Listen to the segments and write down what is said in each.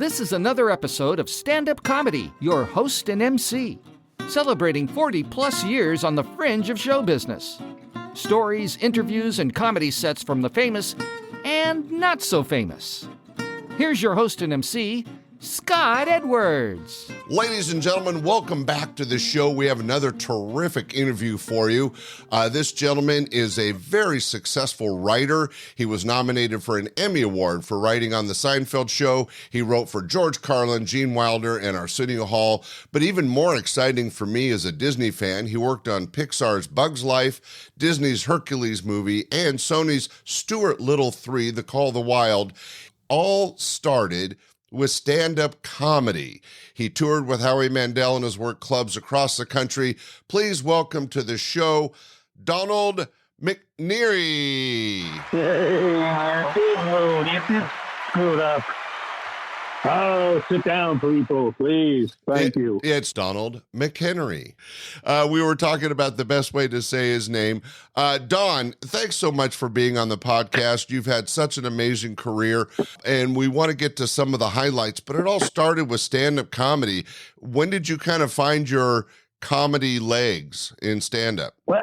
This is another episode of Standup Comedy, your host and MC, celebrating 40-plus years on the fringe of show business. Stories, interviews, and comedy sets from the famous and not so famous. Here's your host and MC, Scott Edwards. Ladies and gentlemen, welcome back to the show. We have another terrific interview for you. This gentleman is a very successful writer. He was nominated for an Emmy Award for writing on the Seinfeld Show. He wrote for George Carlin, Gene Wilder, and Arsenio Hall. But even more exciting for me as a Disney fan, he worked on Pixar's Bug's Life, Disney's Hercules movie, and Sony's Stuart Little 3, The Call of the Wild. All started with stand-up comedy. He toured with Howie Mandel and his work clubs across the country. Please welcome to the show, Donald McEnery. Hey, screwed up. Oh, sit down, people, please. Thank you. It's Donald McEnery. We were talking about the best way to say his name. Don, thanks so much for being on the podcast. You've had such an amazing career, and we want to get to some of the highlights, but it all started with stand-up comedy. When did you kind of find your comedy legs in stand-up? Well,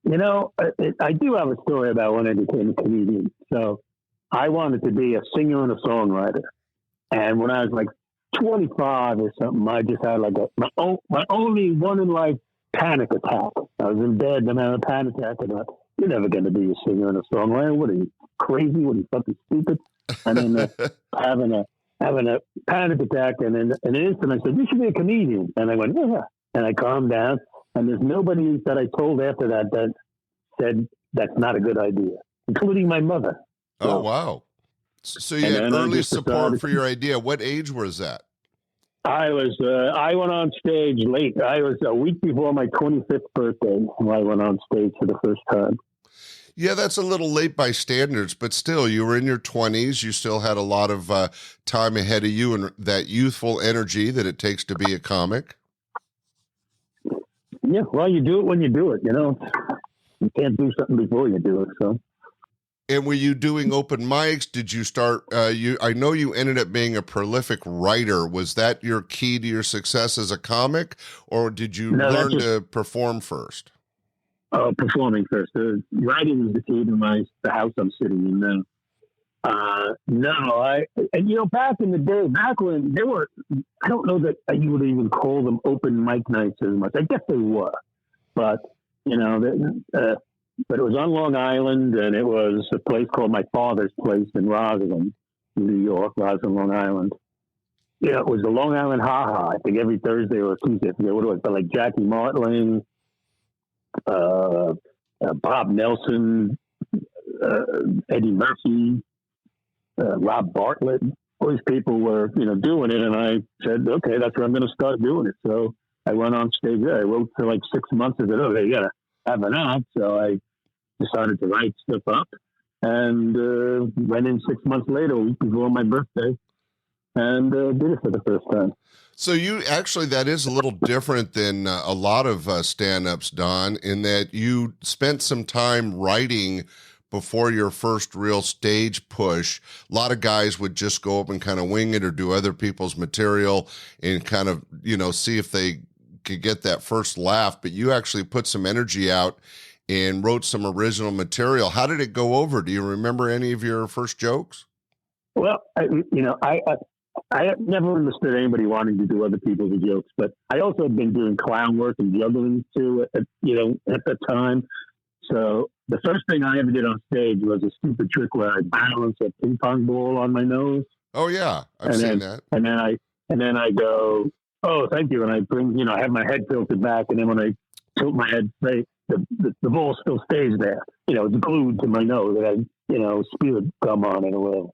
you know, I do have a story about when I became a comedian. So I wanted to be a singer and a songwriter. And when I was like 25 or something, I just had like my only one in life panic attack. I was in bed and I had a panic attack. I thought, you're never going to be a singer and a songwriter. What are you, crazy? What are you, fucking stupid? And then having a panic attack, and then in an instant I said, you should be a comedian. And I went, yeah. And I calmed down. And there's nobody that I told after that said that's not a good idea, including my mother. So, oh, wow. So you had early support for your idea. What age was that? I went on stage late. I was a week before my 25th birthday when I went on stage for the first time. Yeah, that's a little late by standards, but still, you were in your 20s. You still had a lot of time ahead of you and that youthful energy that it takes to be a comic. Yeah, well, you do it when you do it, you know. You can't do something before you do it, so. And were you doing open mics? Did you start, I know you ended up being a prolific writer. Was that your key to your success as a comic, or did you learn to perform first? Performing first. Writing is the key to the house I'm sitting in now. And you know, back in the day, back when there were, I don't know that you would even call them open mic nights as much. I guess they were, but you know, but it was on Long Island, and it was a place called my father's place in Roslyn, New York, Roslyn, Long Island. Yeah, it was the Long Island Ha-Ha, I think every Thursday or Tuesday, I forget what it was, but like Jackie Martling, Bob Nelson, Eddie Murphy, Rob Bartlett. All these people were, you know, doing it, and I said, okay, that's where I'm going to start doing it. So I went on stage there. I wrote for like 6 months. I said, okay, you got to have an act. So I decided to write stuff up, and went in 6 months later, a week before my birthday, and did it for the first time. So you actually, that is a little different than a lot of stand-ups, Don, in that you spent some time writing before your first real stage push. A lot of guys would just go up and kind of wing it or do other people's material and kind of, you know, see if they could get that first laugh, but you actually put some energy out and wrote some original material. How did it go over? Do you remember any of your first jokes? Well, I never understood anybody wanting to do other people's jokes, but I also had been doing clown work and juggling too, at the time. So the first thing I ever did on stage was a stupid trick where I balanced a ping pong ball on my nose. Oh yeah, I've seen that. And then I go, oh, thank you, and I bring, I have my head tilted back, and then when I tilt my head straight, the ball still stays there. It's glued to my nose, and I, spewed gum on it or whatever.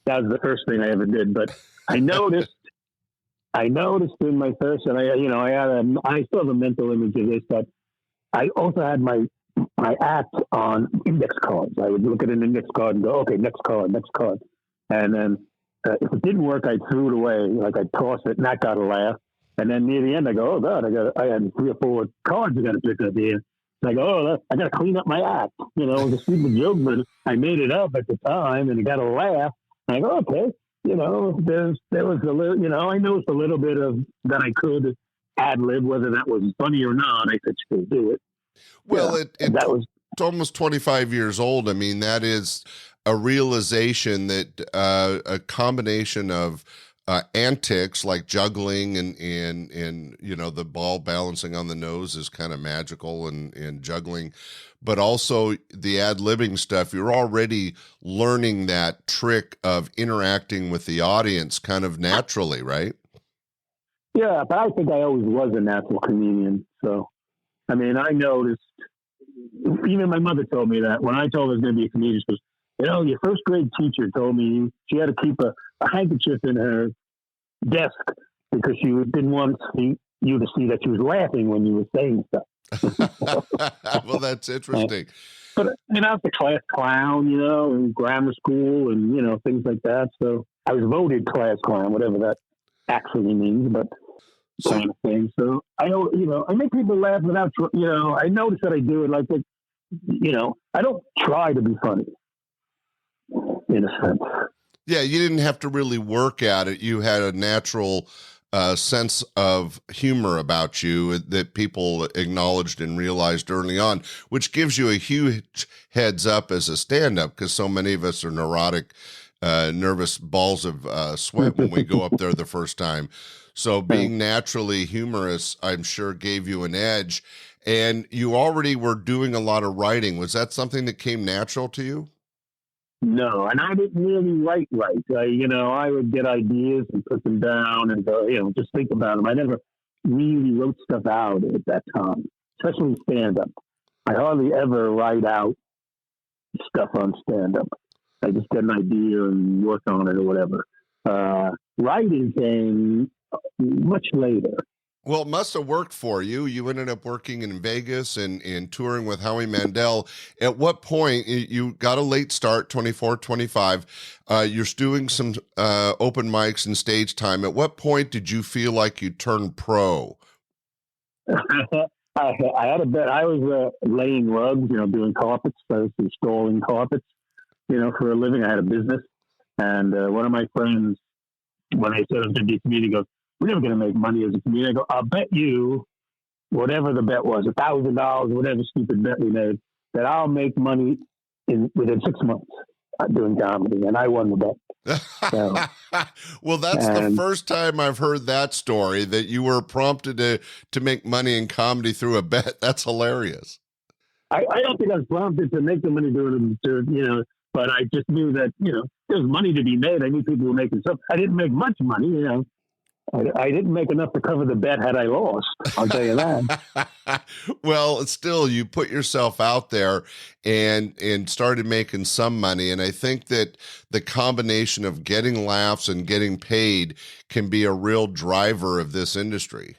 That was the first thing I ever did. But I noticed in my first, and I still have a mental image of this, but I also had my act on index cards. I would look at an index card and go, okay, next card. And then if it didn't work, I threw it away. Like I tossed it, and that got a laugh. And then near the end, I go, oh God, I had 3 or 4 cards I got to pick up here. And I go, oh, I got to clean up my act. It was a stupid joke, but I made it up at the time, and it got a laugh. And I go, okay. there was a little, I noticed a little bit of that I could ad lib, whether that was funny or not. I could still do it. Well, That was it's almost 25 years old. I mean, that is a realization that a combination of antics like juggling and the ball balancing on the nose is kind of magical and juggling, but also the ad-libbing stuff. You're already learning that trick of interacting with the audience kind of naturally, right? Yeah, but I think I always was a natural comedian. So, I mean, I noticed, even my mother told me that when I told her I was going to be a comedian, she goes, your first grade teacher told me she had to keep a handkerchief in her desk because she didn't want you to see that she was laughing when you were saying stuff. Well, that's interesting. But I was the class clown, in grammar school and, things like that. So I was voted class clown, whatever that actually means, but kind of thing. So I make people laugh without, I notice that I do it like, I don't try to be funny in a sense. Yeah, you didn't have to really work at it. You had a natural sense of humor about you that people acknowledged and realized early on, which gives you a huge heads up as a stand-up because so many of us are neurotic, nervous balls of sweat when we go up there the first time. So being naturally humorous, I'm sure, gave you an edge. And you already were doing a lot of writing. Was that something that came natural to you? No, and I didn't really write right. I would get ideas and put them down and go, just think about them. I never really wrote stuff out at that time, especially stand-up. I hardly ever write out stuff on stand-up. I just get an idea and work on it or whatever. Writing came much later. Well, it must have worked for you. You ended up working in Vegas and touring with Howie Mandel. At what point, you got a late start, 24, 25. You're doing some open mics and stage time. At what point did you feel like you turned pro? I had a bet. I was laying rugs, doing carpets. I was installing carpets, for a living. I had a business. And one of my friends, when I said I was going to be a comedian, goes, "We're never going to make money as a comedian." I go, "I'll bet you whatever the bet was, $1,000, whatever stupid bet we made, that I'll make money within 6 months doing comedy." And I won the bet. So, well, that's the first time I've heard that story, that you were prompted to make money in comedy through a bet. That's hilarious. I don't think I was prompted to make the money doing it, but I just knew that, there's money to be made. I knew people were making stuff. I didn't make much money, I didn't make enough to cover the bet had I lost. I'll tell you that. Well, still, you put yourself out there and started making some money. And I think that the combination of getting laughs and getting paid can be a real driver of this industry.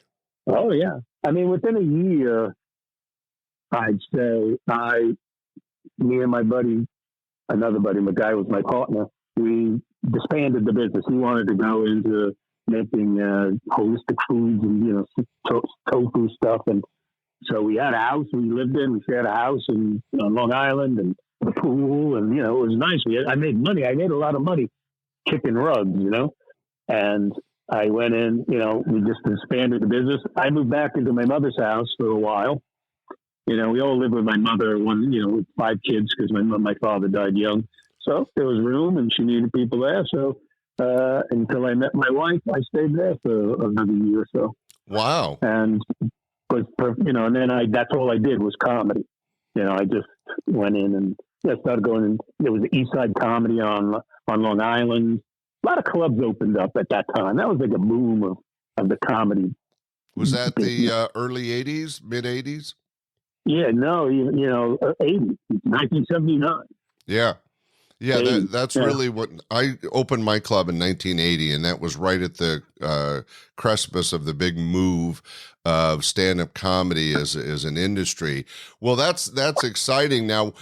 Oh, yeah. I mean, within a year, I'd say me and my buddy, another buddy, the guy was my partner, we disbanded the business. He wanted to go into making holistic foods and tofu stuff, and so we had a house we lived in. We shared a house in Long Island and the pool, and it was nice. I made money. I made a lot of money kicking rugs, and I went in. We just expanded the business. I moved back into my mother's house for a while. We all lived with my mother. With 5 kids because my father died young, so there was room, and she needed people there. So. Until I met my wife, I stayed there for another year or so. Wow! And and then that's all I did was comedy. I just went in and started going. And there was the East Side Comedy on Long Island. A lot of clubs opened up at that time. That was like a boom of the comedy. Was that the early '80s, mid '80s? Yeah, no, 80, 1979. Yeah. Yeah, that's really what I opened my club in 1980, and that was right at the precipice of the big move of stand-up comedy as an industry. Well, that's exciting. Now,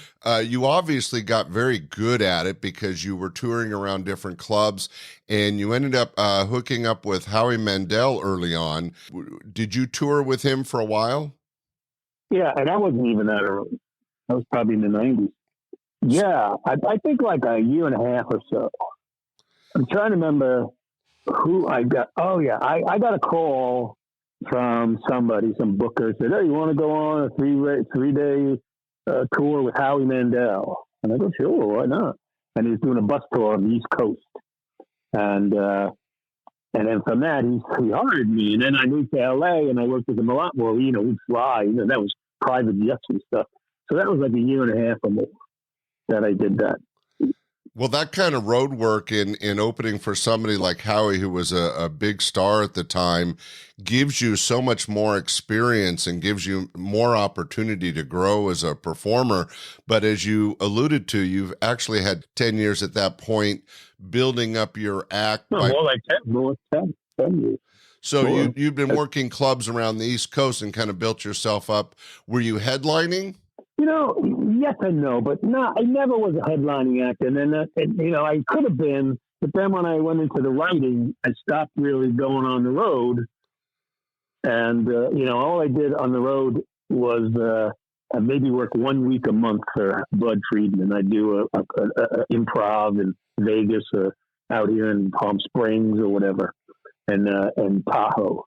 you obviously got very good at it because you were touring around different clubs, and you ended up hooking up with Howie Mandel early on. Did you tour with him for a while? Yeah, and I wasn't even that early. I was probably in the 90s. Yeah, I think like a year and a half or so. I'm trying to remember who I got. Oh yeah, I got a call from somebody, some booker said, "Hey, you want to go on a three-day tour with Howie Mandel?" And I go, "Sure, why not?" And he's doing a bus tour on the East Coast, and then from that he hired me, and then I moved to LA and I worked with him a lot more. You know, we'd fly. You know, that was private jets and stuff. So that was like a year and a half or more that I did that. Well, that kind of road work in opening for somebody like Howie, who was a big star at the time, gives you so much more experience and gives you more opportunity to grow as a performer. But as you alluded to, you've actually had 10 years at that point building up your act. No, more like 10 years. So Sure. you've been working clubs around the East Coast and kind of built yourself up. Were you headlining? You know, yes and no, but no, I never was a headlining actor. And then, you know, I could have been, but then when I went into the writing, I stopped really going on the road. And, you know, all I did on the road was I maybe work 1 week a month for Bud Friedman. I do a improv in Vegas or out here in Palm Springs or whatever, and Tahoe.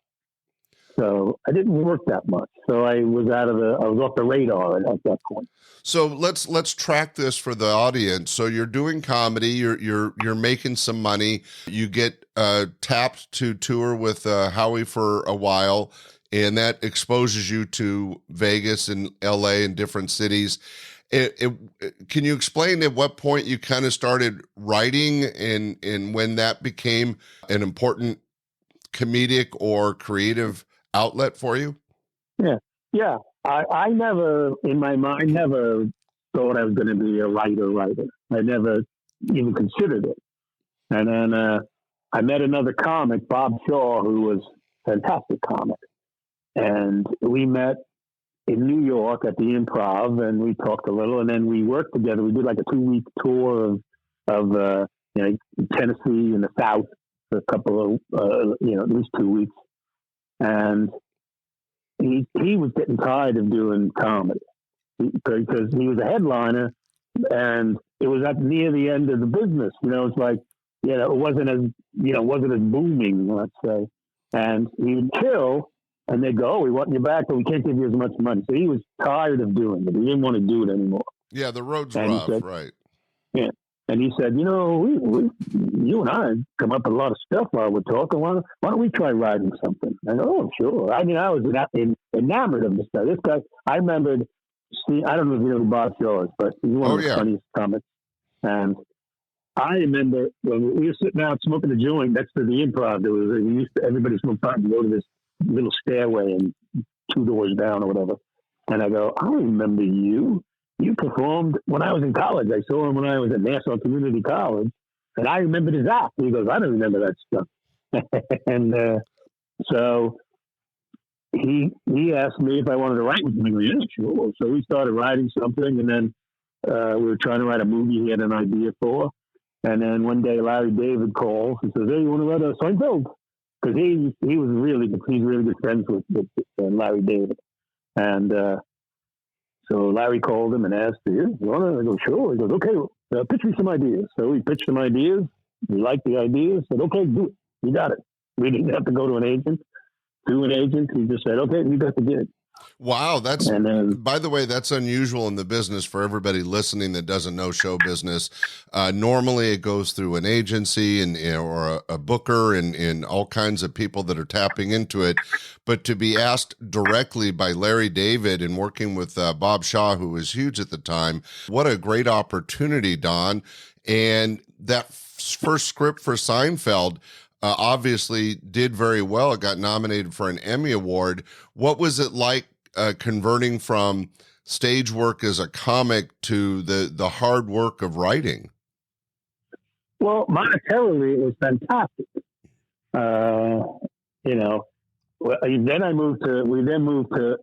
So I didn't work that much. So I was off the radar at that point. So let's track this for the audience. So you're doing comedy, you're making some money, you get tapped to tour with Howie for a while, and that exposes you to Vegas and LA and different cities. Can you explain at what point you kind of started writing and when that became an important comedic or creative outlet for you? Yeah. I never, in my mind, never thought I was going to be a writer. I never even considered it. And then I met another comic, Bob Shaw, who was a fantastic comic. And we met in New York at the Improv, and we talked a little, and then we worked together. We did like a 2-week tour of Tennessee and the South for a couple of, at least 2 weeks. And he was getting tired of doing comedy because he was a headliner and it was at near the end of the business. You know, it's like, it wasn't as booming, let's say. And he would chill and they'd go, "Oh, we want you back, but we can't give you as much money." So he was tired of doing it. He didn't want to do it anymore. Yeah, the road's rough, right? Yeah. And he said, you and I come up with a lot of stuff while we're talking. Why don't we try writing something? I go, "Oh, sure." I mean, I was enamored of this guy. This guy, I remembered, I don't know if you know who Bob Shaw is, but he's one of the funniest comics. And I remember when we were sitting out smoking a joint next to the Improv, everybody smoked pot and go to this little stairway and 2 doors down or whatever. And I go, "I remember you. You performed when I was in college. I saw him when I was at Nassau Community College, and I remembered his act." He goes, "I don't remember that stuff." And so he asked me if I wanted to write with him. I go, "Yeah, sure." So we started writing something, and then we were trying to write a movie he had an idea for. And then one day Larry David calls and says, "Hey, you want to write a Seinfeld?" Because he's really good friends with Larry David. And so Larry called him and asked, "You want to?" I go, "Sure." He goes, "Okay, pitch me some ideas." So we pitched some ideas. We liked the ideas. Said, "Okay, do it. You got it." We didn't have to go to an agent. He just said, "Okay, you got the gig." Wow, by the way, that's unusual in the business for everybody listening that doesn't know show business. Normally it goes through an agency or a booker and all kinds of people that are tapping into it. But to be asked directly by Larry David and working with Bob Shaw, who was huge at the time, what a great opportunity, Don. And that first script for Seinfeld obviously did very well. It got nominated for an Emmy Award. What was it like converting from stage work as a comic to the hard work of writing? Well, monetarily, it was fantastic. We then moved to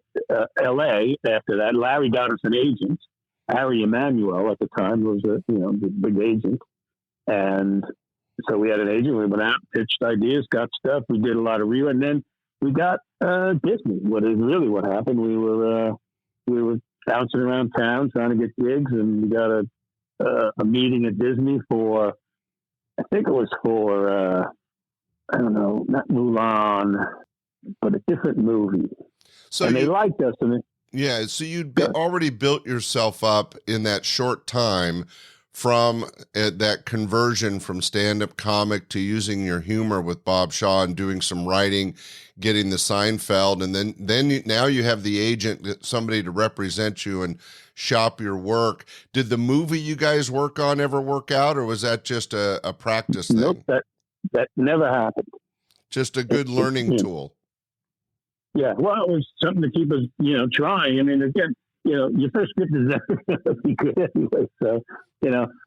L.A. after that. Larry got us an agent. Harry Emanuel at the time was the big agent. And so we had an agent. We went out, pitched ideas, got stuff. We did a lot of rewrite, and then we got Disney. What happened? We were bouncing around town trying to get gigs, and we got a meeting at Disney for I think it was for, I don't know, not Mulan, but a different movie. So and they liked us. And yeah, so already built yourself up in that short time from that conversion from stand-up comic to using your humor with Bob Shaw and doing some writing, getting the Seinfeld, and then now you have the agent, somebody to represent you and shop your work. Did the movie you guys work on ever work out, or was that just a practice thing? Nope, that never happened. Just a good learning tool. Yeah, well, it was something to keep us, trying. I mean, again, your first script is never going to be good anyway. So,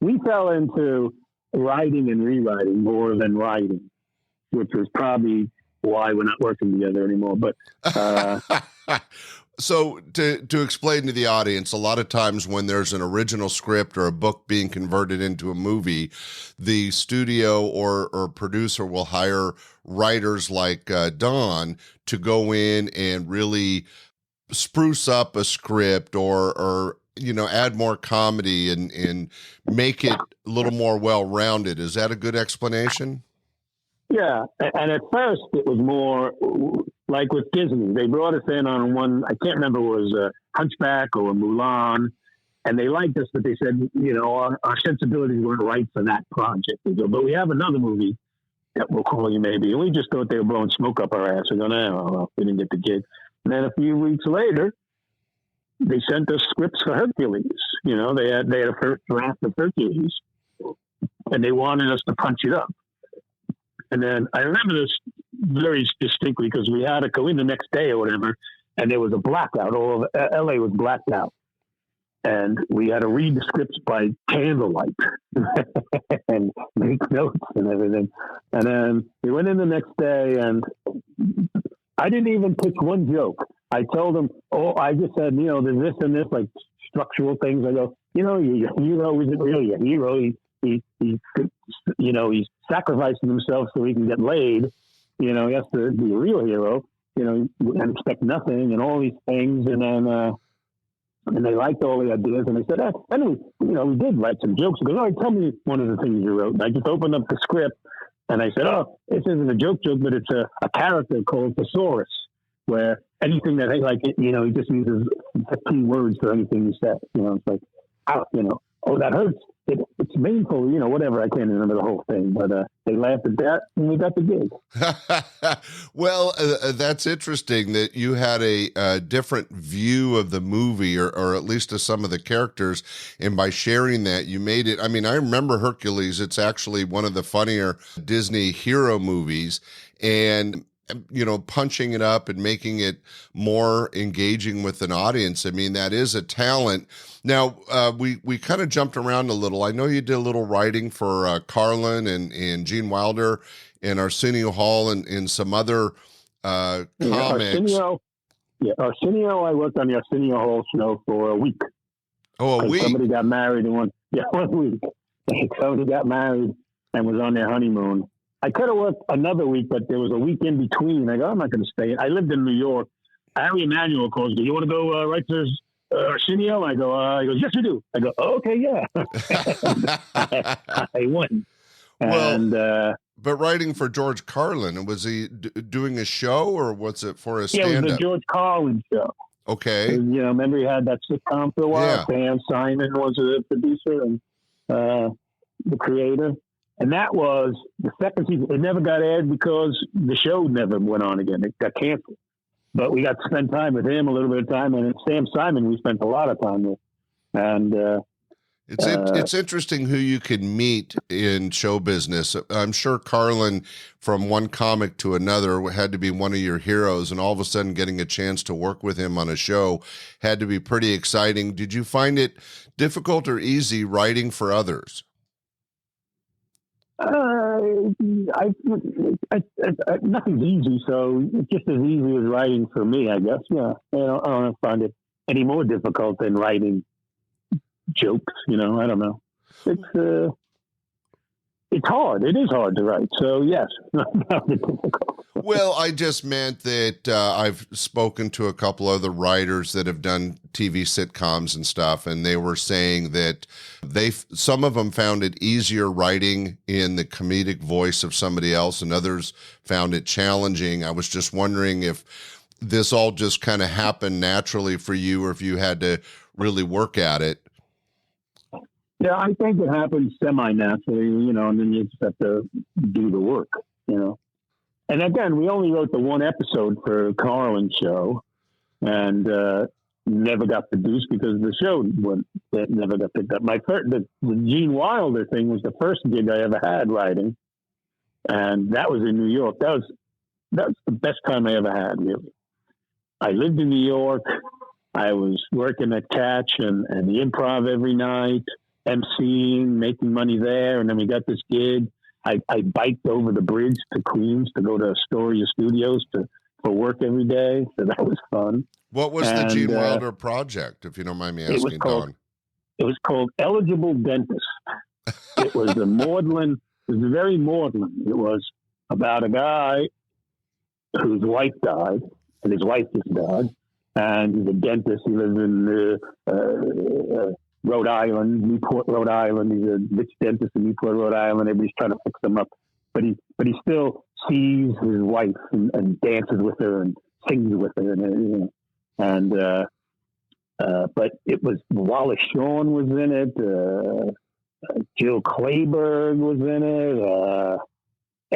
we fell into writing and rewriting more than writing, which was probably why we're not working together anymore. But so to explain to the audience, a lot of times when there's an original script or a book being converted into a movie, the studio or producer will hire writers like Don to go in and really spruce up a script or add more comedy and make it a little more well-rounded. Is that a good explanation? Yeah, and at first it was more like with Disney. They brought us in on one, I can't remember, it was Hunchback or Mulan, and they liked us, but they said, our sensibilities weren't right for that project. They go, but we have another movie that we'll call you maybe. And we just thought they were blowing smoke up our ass. We go, no, we didn't get the gig. And then a few weeks later, they sent us scripts for Hercules. They had a first draft of Hercules, and they wanted us to punch it up. And then I remember this very distinctly because we had to go in the next day or whatever, and there was a blackout. All of LA was blacked out. And we had to read the scripts by candlelight and make notes and everything. And then we went in the next day, and I didn't even pitch one joke. I told them, I just said, there's this and this, like structural things. I go, your hero isn't really a hero. He's sacrificing himself so he can get laid. He has to be a real hero, and expect nothing and all these things. And they liked all the ideas, and they said, anyway, we did write some jokes. He goes, all right, tell me one of the things you wrote. And I just opened up the script, and I said, this isn't a joke, but it's a character called Thesaurus, where anything that, he just uses 15 words for anything he says. It's like, that hurts. It's painful, whatever. I can't remember the whole thing, but they laughed at that, and we got the gig. Well, that's interesting that you had a different view of the movie, or at least of some of the characters, and by sharing that, you made it. I mean, I remember Hercules. It's actually one of the funnier Disney hero movies, and punching it up and making it more engaging with an audience. I mean, that is a talent. Now, we kind of jumped around a little. I know you did a little writing for Carlin and Gene Wilder and Arsenio Hall and some other comics. Arsenio, I worked on the Arsenio Hall show for a week. Oh, a week? Somebody got married in 1 week. Somebody got married and was on their honeymoon. I could have worked another week, but there was a week in between. I go, I'm not going to stay. I lived in New York. Howie Mandel calls me. You want to go right to Arsenio? I go, he goes, yes, you do. I go, okay, yeah. I went. But writing for George Carlin, was he doing a show, or was it for a stand-up? Yeah, it was the George Carlin show. Okay. Remember he had that sitcom for a while? Yeah. Sam Simon was the producer and the creator. And that was the second season. It never got aired because the show never went on again. It got canceled. But we got to spend time with him, a little bit of time. And Sam Simon, we spent a lot of time with. And it's interesting who you can meet in show business. I'm sure Carlin, from one comic to another, had to be one of your heroes. And all of a sudden getting a chance to work with him on a show had to be pretty exciting. Did you find it difficult or easy writing for others? Nothing's easy, so it's just as easy as writing for me, I guess. Yeah, I don't find it any more difficult than writing jokes. I don't know. It's hard. It is hard to write. So yes, not difficult. Well, I just meant that I've spoken to a couple other writers that have done TV sitcoms and stuff, and they were saying that some of them found it easier writing in the comedic voice of somebody else, and others found it challenging. I was just wondering if this all just kind of happened naturally for you, or if you had to really work at it. Yeah, I think it happens semi-naturally, and then you just have to do the work, And again, we only wrote the one episode for Carlin show, and never got produced because the show never got picked up. The Gene Wilder thing was the first gig I ever had writing, and that was in New York. That was the best time I ever had, really. I lived in New York. I was working at Catch and the Improv every night, emceeing, making money there, and then we got this gig. I biked over the bridge to Queens to go to Astoria Studios for work every day, so that was fun. What was the Gene Wilder project, if you don't mind me asking, Don? It was called Eligible Dentist. It was a maudlin. It was very maudlin. It was about a guy whose wife died, and his wife just died, and he's a dentist. He lives in Rhode Island, Newport, Rhode Island. He's a rich dentist in Newport, Rhode Island. Everybody's trying to fix him up, but he still sees his wife and dances with her and sings with her, but it was Wallace Shawn was in it, Jill Clayburgh was in it.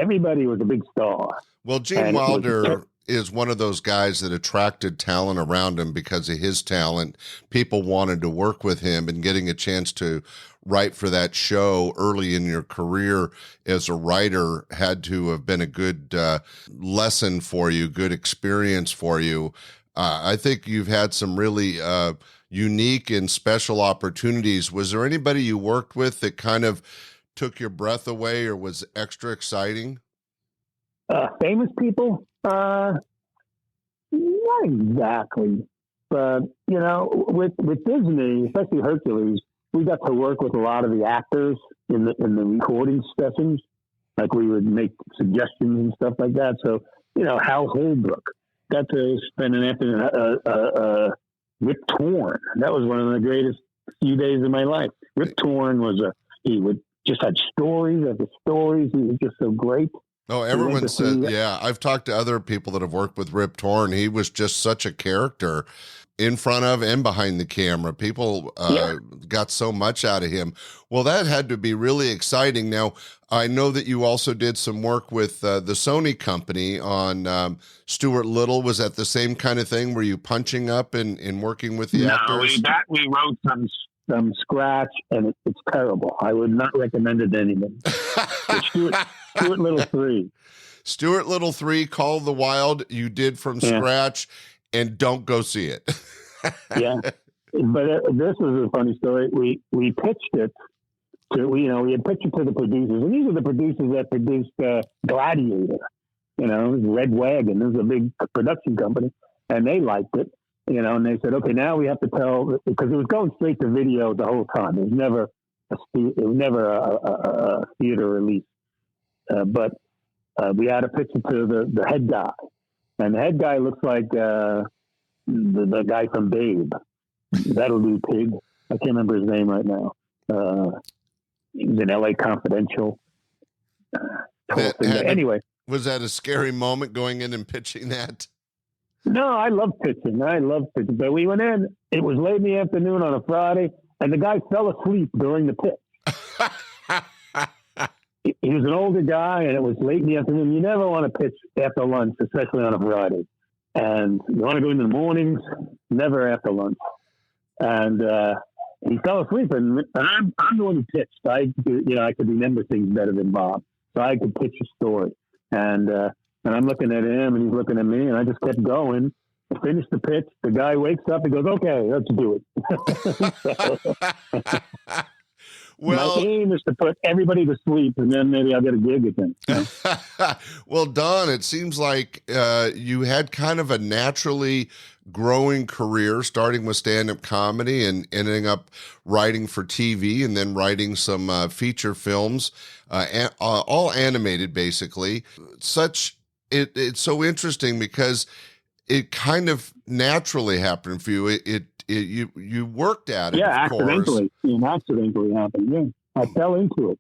Everybody was a big star. Well, Gene Wilder is one of those guys that attracted talent around him because of his talent. People wanted to work with him, and getting a chance to write for that show early in your career as a writer had to have been a good lesson for you, good experience for you. I think you've had some really unique and special opportunities. Was there anybody you worked with that kind of took your breath away or was extra exciting? Famous people? Not exactly. But, with Disney, especially Hercules, we got to work with a lot of the actors in the recording sessions. Like we would make suggestions and stuff like that. So, Hal Holbrook got to spend an afternoon, Rip Torn. That was one of the greatest few days of my life. Rip Torn he would just had stories after stories. He was just so great. Oh, everyone said, yeah. I've talked to other people that have worked with Rip Torn. He was just such a character in front of and behind the camera. People got so much out of him. Well, that had to be really exciting. Now, I know that you also did some work with the Sony company on Stuart Little. Was that the same kind of thing? Were you punching up and working with the actors? We wrote some scratch, and it's terrible. I would not recommend it to anybody. Stuart Little 3. Stuart Little 3, Call of the Wild, you did from scratch, and don't go see it. Yeah. But this is a funny story. We pitched it to, we had pitched it to the producers, and these are the producers that produced Gladiator, Red Wagon. This is a big production company, and they liked it, and they said, okay, now we have to tell, because it was going straight to video the whole time. It was never a theater release. But we had to pitch it to the head guy, and the head guy looks like the guy from Babe. That'll do, Pig. I can't remember his name right now. He was in L.A. Confidential. Anyway, was that a scary moment going in and pitching that? No, I love pitching. But we went in. It was late in the afternoon on a Friday, and the guy fell asleep during the pitch. He was an older guy, and it was late in the afternoon. You never want to pitch after lunch, especially on a Friday. And you want to go in the mornings, never after lunch. And he fell asleep, and I'm the one who pitched. I could remember things better than Bob, so I could pitch a story. And I'm looking at him, and he's looking at me, and I just kept going. I finished the pitch. The guy wakes up and goes, "Okay, let's do it." Well, my aim is to put everybody to sleep, and then maybe I'll get a gig again. Well, Don, it seems like you had kind of a naturally growing career, starting with stand-up comedy and ending up writing for TV and then writing some feature films, all animated, basically. Such it's so interesting because it kind of naturally happened for you. You worked at it, Yeah, of course. accidentally. Accidentally happened. Yeah, I fell into it.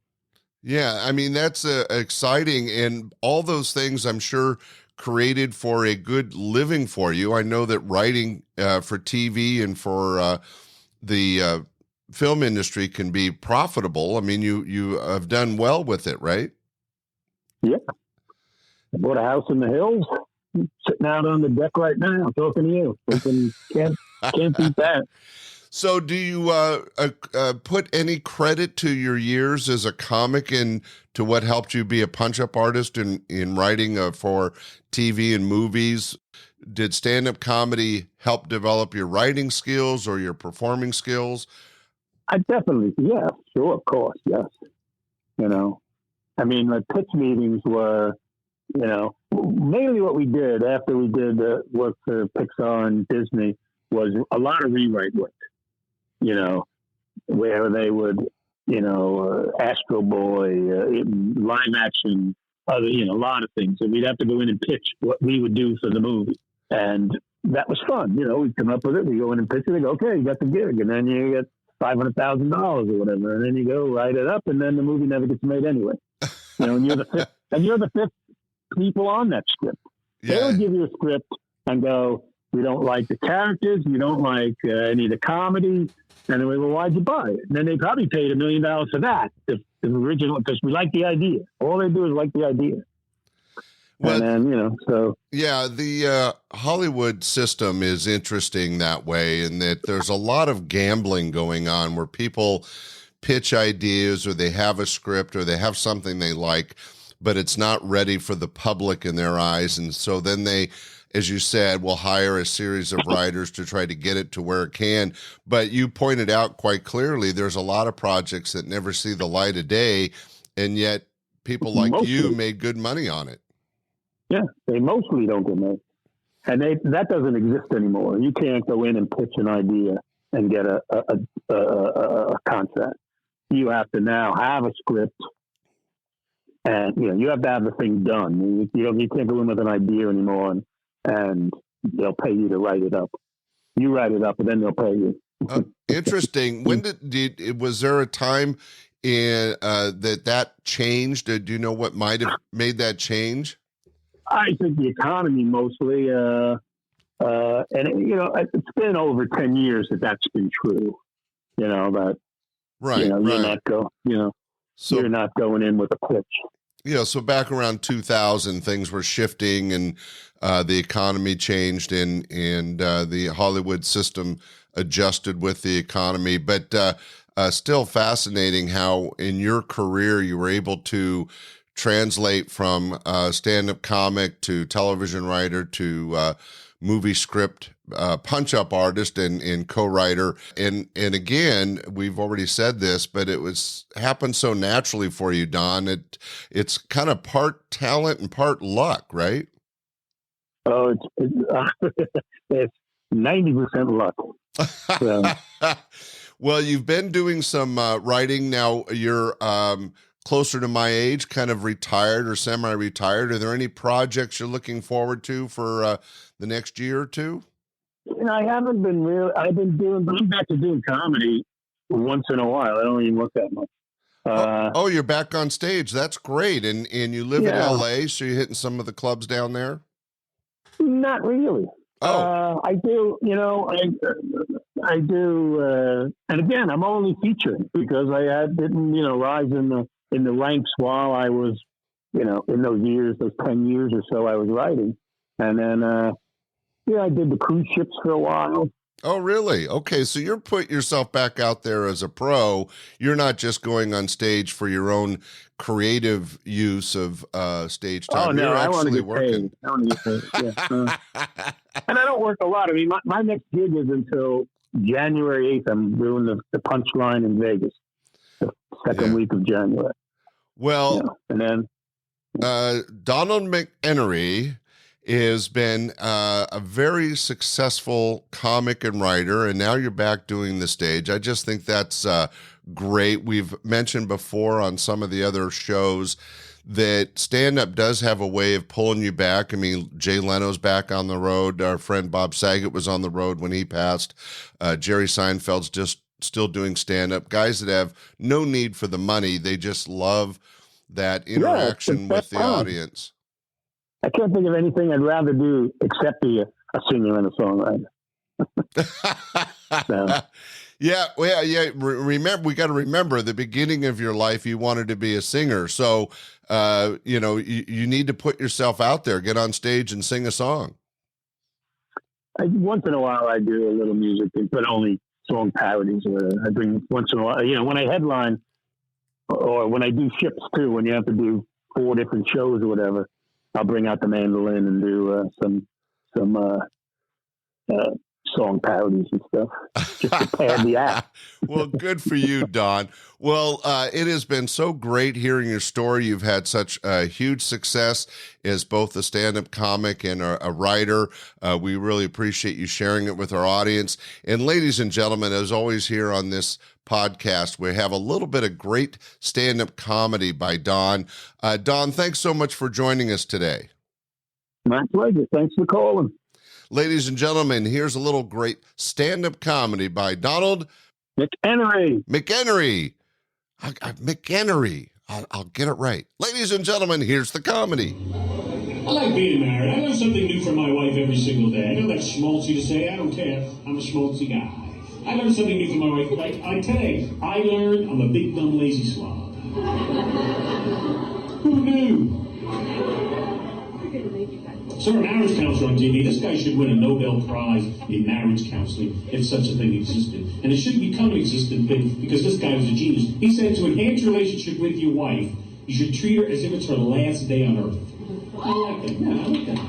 Yeah, I mean, that's exciting, and all those things I'm sure created for a good living for you. I know that writing for TV and for the film industry can be profitable. I mean, you have done well with it, right? Yeah. I bought a house in the hills, sitting out on the deck right now, talking to you. Can't beat that. So do you put any credit to your years as a comic and to what helped you be a punch-up artist in writing for TV and movies? Did stand-up comedy help develop your writing skills or your performing skills? I definitely, yeah, sure, of course, yes. I mean, the pitch meetings were, mainly what we did after we did work for Pixar and Disney was a lot of rewrite work. Where they would, Astro Boy, live action, other, a lot of things. And we'd have to go in and pitch what we would do for the movie. And that was fun. We'd come up with it. We go in and pitch it. They go, okay, you got the gig. And then you get $500,000 or whatever. And then you go write it up. And then the movie never gets made anyway. And you're the fifth people on that script. Yeah. They would give you a script and go, we don't like the characters. We don't like any of the comedy. And then we well, why'd you buy it? And then they probably paid $1 million for that. If the original, because we like the idea. All they do is like the idea. Well, and then, so. Yeah, the Hollywood system is interesting that way, in that there's a lot of gambling going on where people pitch ideas or they have a script or they have something they like, but it's not ready for the public in their eyes. And so then they, as you said, will hire a series of writers to try to get it to where it can. But you pointed out quite clearly, there's a lot of projects that never see the light of day, and yet people like you made good money on it. Yeah, they mostly don't get made. And that doesn't exist anymore. You can't go in and pitch an idea and get a contract. You have to now have a script, and you have to have the thing done. You can't go in with an idea anymore, and they'll pay you to write it up. You write it up, and then they'll pay you. Interesting. When was there a time in that changed? Do you know what might have made that change? I think the economy mostly, and it's been over 10 years that's been true. That right, you're right. You're not going in with a pitch. So back around 2000, things were shifting, and the economy changed, and the Hollywood system adjusted with the economy. But still fascinating how in your career you were able to translate from stand-up comic to television writer to movie script punch-up artist and co-writer. And again, we've already said this, but it happened so naturally for you, Don. It's kind of part talent and part luck, right? Oh, it's 90% luck. So. Well, you've been doing some writing now. You're closer to my age, kind of retired or semi-retired. Are there any projects you're looking forward to for the next year or two? I haven't been really. I'm back to doing comedy once in a while. I don't even look that much. You're back on stage. That's great. And you live in LA, so you're hitting some of the clubs down there? Not really. I do, I do. And again, I'm only featuring because I didn't, rise in the ranks while I was, in those years, those 10 years or so I was writing. And then, I did the cruise ships for a while. Oh, really? Okay. So you're putting yourself back out there as a pro. You're not just going on stage for your own creative use of stage time. Oh, no, you're I want to get working. paid. I want to get paid. Yeah. And I don't work a lot. I mean, my next gig is until January 8th. I'm doing the Punchline in Vegas, the second week of January. Well, and then Donald McEnery has been a very successful comic and writer, and now you're back doing the stage. I just think that's great. We've mentioned before on some of the other shows that stand-up does have a way of pulling you back. I mean, Jay Leno's back on the road. Our friend Bob Saget was on the road when he passed. Jerry Seinfeld's just still doing stand-up. Guys that have no need for the money. They just love that interaction with the audience. I can't think of anything I'd rather do except be a singer and a songwriter. So. Yeah. Remember, we got to remember the beginning of your life, you wanted to be a singer. So, you need to put yourself out there, get on stage and sing a song. Once in a while I do a little music, but only song parodies. I bring once in a while, when I headline or when I do ships too, when you have to do 4 different shows or whatever, I'll bring out the mandolin and do some song parodies and stuff, just to pad the act. Well, good for you, Don. Well, it has been so great hearing your story. You've had such huge success as both a stand-up comic and a writer. We really appreciate you sharing it with our audience. And ladies and gentlemen, as always here on this podcast, we have a little bit of great stand-up comedy by Don. Don, thanks so much for joining us today. My pleasure. Thanks for calling. Ladies and gentlemen, here's a little great stand-up comedy by Donald McEnery. McEnery. McEnery. I'll get it right. Ladies and gentlemen, here's the comedy. I like being married. I learn something new from my wife every single day. I know that's schmaltzy to say. I don't care. I'm a schmaltzy guy. I learn something new from my wife. Like today, I learned I'm a big, dumb, lazy slob. Who knew? Saw a marriage counselor on TV. This guy should win a Nobel Prize in marriage counseling if such a thing existed. And it shouldn't become an existent thing because this guy was a genius. He said to enhance your relationship with your wife, you should treat her as if it's her last day on earth. I like that. Yeah, I like that.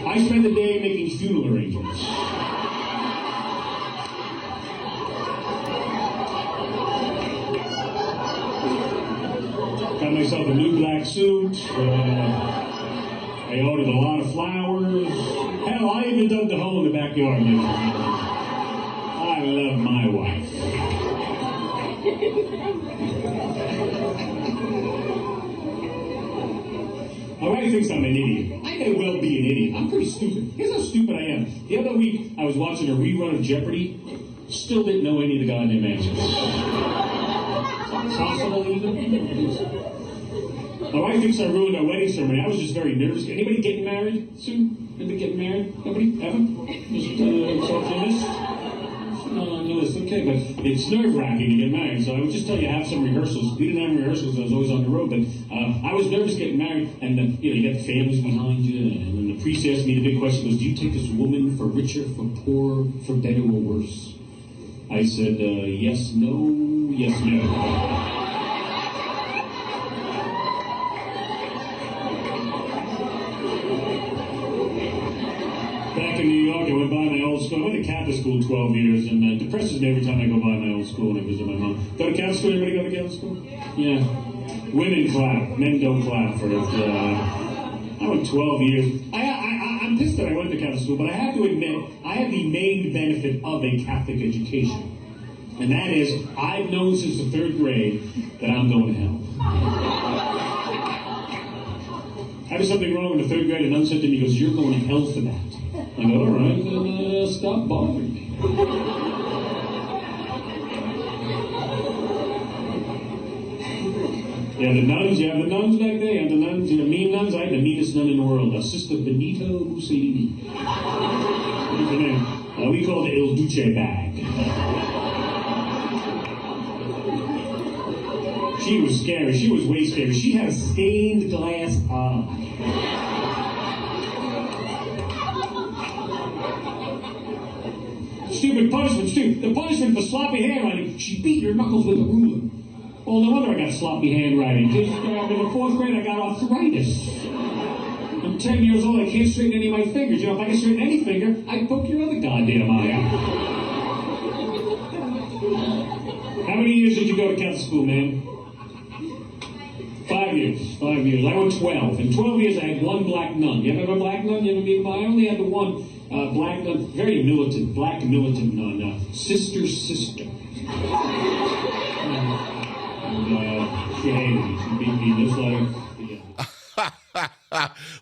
I spend the day making funeral arrangements. Got myself a new black suit. I ordered a lot of flowers. Hell, I even dug the hole in the backyard. I love my wife. My wife thinks I'm an idiot. I may well be an idiot. I'm pretty stupid. Here's how stupid I am. The other week, I was watching a rerun of Jeopardy. Still didn't know any of the goddamn answers. Possible even? My wife thinks I ruined our wedding ceremony. I was just very nervous. Anybody getting married soon? Anybody getting married? Nobody? Ever? Just off your list? No list. Okay, but it's nerve-wracking to get married. So I would just tell you, have some rehearsals. We didn't have rehearsals. I was always on the road. But I was nervous getting married. And, you got the families behind you. And then the priest asked me the big question, goes, do you take this woman for richer, for poorer, for better or worse? I said, yes, no, yes, no. Back in New York, I went by my old school. I went to Catholic school 12 years, and it depresses me every time I go by my old school and I visit my mom. Go to Catholic school? Everybody go to Catholic school? Yeah. Women clap. Men don't clap for it. I went 12 years. I'm pissed that I went to Catholic school, but I have to admit, I have the main benefit of a Catholic education. And that is, I've known since the 3rd grade that I'm going to hell. I did something wrong in the 3rd grade, and none said to me, he goes, you're going to hell for that. I go, all right, then stop bothering me. Yeah, the nuns back there, the nuns, the mean nuns. I had the meanest nun in the world, Sister Benito Mussolini. What's her name? We called it Il Duce bag. She was scary. She was way scary. She had a stained glass eye. Stupid punishment, stupid. The punishment for sloppy handwriting, she beat her knuckles with a ruler. Well, no wonder I got sloppy handwriting. Just in the 4th grade, I got arthritis. I'm 10 years old, I can't straighten any of my fingers. If I can straighten any finger, I'd poke your other goddamn eye out. How many years did you go to Catholic school, man? 5 years. 5 years. I went 12. In 12 years, I had one black nun. You ever have a black nun? You ever meet one? I only had the one black nun, very militant, black militant nun, sister. She hated me. She beat me in this letter.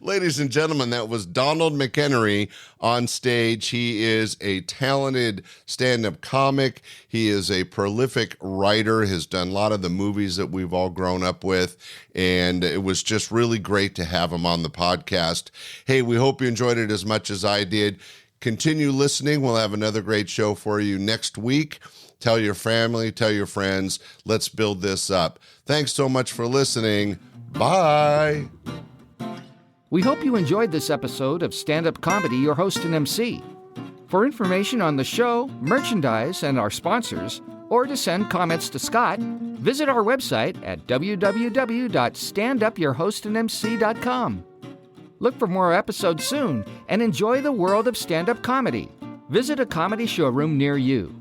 Ladies and gentlemen, that was Donald McEnery on stage. He is a talented stand-up comic. He is a prolific writer, has done a lot of the movies that we've all grown up with, and it was just really great to have him on the podcast. Hey, we hope you enjoyed it as much as I did. Continue listening. We'll have another great show for you next week. Tell your family, tell your friends. Let's build this up. Thanks so much for listening. Bye. We hope you enjoyed this episode of Stand-Up Comedy, Your Host and MC. For information on the show, merchandise, and our sponsors, or to send comments to Scott, visit our website at www.standupyourhostandmc.com. Look for more episodes soon and enjoy the world of stand-up comedy. Visit a comedy showroom near you.